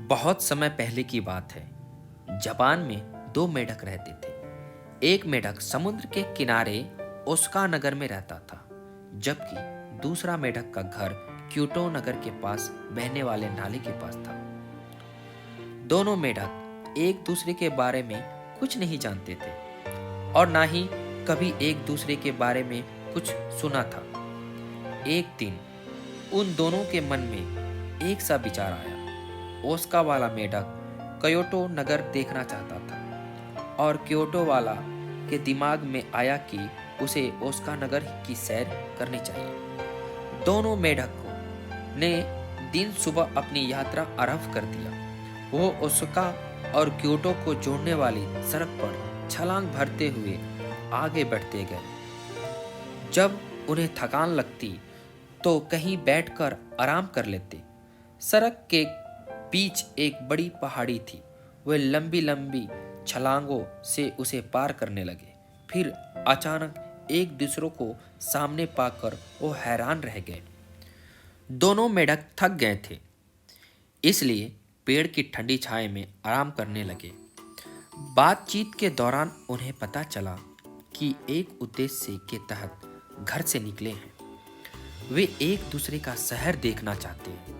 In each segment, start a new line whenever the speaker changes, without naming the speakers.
बहुत समय पहले की बात है। जापान में दो मेढक रहते थे। एक मेढक समुद्र के किनारे ओसाका नगर में रहता था, जबकि दूसरा मेढक का घर क्योटो नगर के पास बहने वाले नाले के पास था। दोनों मेढक एक दूसरे के बारे में कुछ नहीं जानते थे और ना ही कभी एक दूसरे के बारे में कुछ सुना था। एक दिन उन दोनों के मन में एक सा विचार आया। ओसाका वाला मेढक क्योटो नगर देखना चाहता था और क्योटो वाला के दिमाग में आया कि उसे ओसाका नगर की सैर करनी चाहिए। दोनों मेढकों ने दिन सुबह अपनी यात्रा आरंभ कर दिया। वो ओसाका और क्योटो को जोड़ने वाली सड़क पर छलांग भरते हुए आगे बढ़ते गए। जब उन्हें थकान लगती तो कहीं बैठकर आराम कर लेते। सड़क के बीच एक बड़ी पहाड़ी थी। वे लंबी लंबी छलांगों से उसे पार करने लगे। फिर अचानक एक दूसरे को सामने पाकर वो हैरान रह गए। दोनों मेढक थक गए थे, इसलिए पेड़ की ठंडी छाया में आराम करने लगे। बातचीत के दौरान उन्हें पता चला कि एक उद्देश्य के तहत घर से निकले हैं। वे एक दूसरे का शहर देखना चाहते हैं।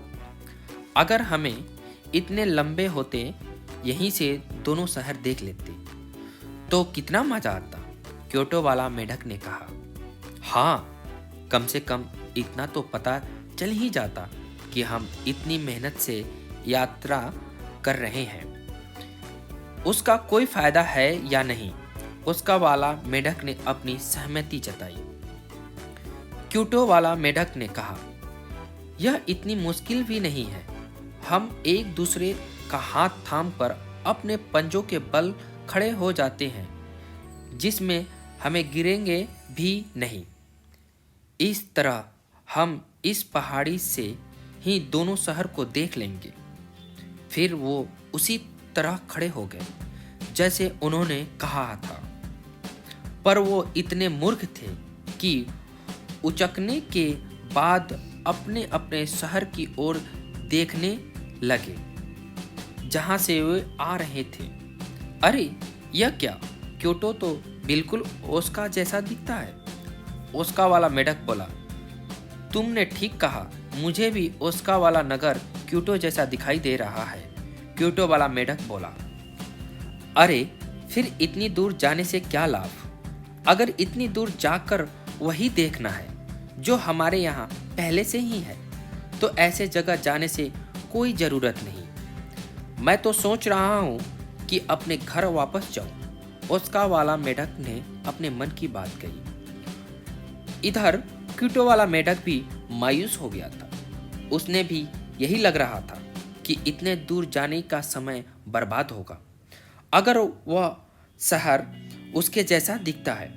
अगर हमें इतने लंबे होते यहीं से दोनों शहर देख लेते तो कितना मजा आता, क्योटो वाला मेढक ने कहा। हाँ, कम से कम इतना तो पता चल ही जाता कि हम इतनी मेहनत से यात्रा कर रहे हैं, उसका कोई फायदा है या नहीं। ओसाका वाला मेढक ने अपनी सहमति जताई। क्योटो वाला मेढक ने कहा, यह इतनी मुश्किल भी नहीं है। हम एक दूसरे का हाथ थाम कर अपने पंजों के बल खड़े हो जाते हैं, जिसमें हमें गिरेंगे भी नहीं। इस तरह हम इस पहाड़ी से ही दोनों शहर को देख लेंगे। फिर वो उसी तरह खड़े हो गए जैसे उन्होंने कहा था, पर वो इतने मूर्ख थे कि उचकने के बाद अपने अपने शहर की ओर देखने लगे जहां से वे आ रहे थे। अरे यह क्या, क्योटो तो बिल्कुल ओसाका जैसा दिखता है। ओसाका वाला मेढक बोला, तुमने ठीक कहा, मुझे भी ओसाका वाला नगर क्योटो जैसा दिखाई दे रहा है। क्योटो वाला मेढक बोला, अरे फिर इतनी दूर जाने से क्या लाभ। अगर इतनी दूर जाकर वही देखना है जो हमारे यहाँ पहले से ही है, तो ऐसे जगह जाने से कोई ज़रूरत नहीं। मैं तो सोच रहा हूँ कि अपने घर वापस जाऊँ। ओसाका वाला मेढक ने अपने मन की बात कही। इधर क्योटो वाला मेढक भी मायूस हो गया था। उसने भी यही लग रहा था कि इतने दूर जाने का समय बर्बाद होगा। अगर वह शहर उसके जैसा दिखता है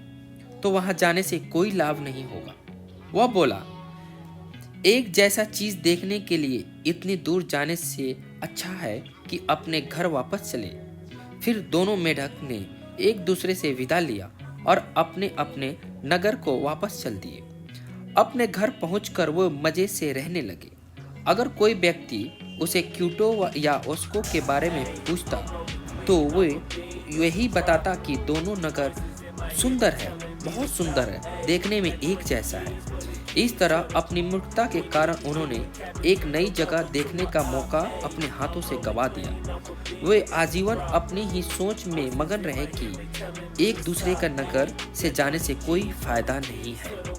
तो वहाँ जाने से कोई लाभ नहीं होगा। वह बोला, एक जैसा चीज देखने के लिए इतनी दूर जाने से अच्छा है कि अपने घर वापस चले। फिर दोनों मेढक ने एक दूसरे से विदा लिया और अपने अपने नगर को वापस चल दिए। अपने घर पहुंचकर वो मजे से रहने लगे। अगर कोई व्यक्ति उसे क्योटो या ओसाका के बारे में पूछता तो वो यही बताता कि दोनों नगर सुंदर है, बहुत सुंदर है, देखने में एक जैसा है। इस तरह अपनी मूर्खता के कारण उन्होंने एक नई जगह देखने का मौका अपने हाथों से गंवा दिया। वे आजीवन अपनी ही सोच में मगन रहे कि एक दूसरे का नगर से जाने से कोई फायदा नहीं है।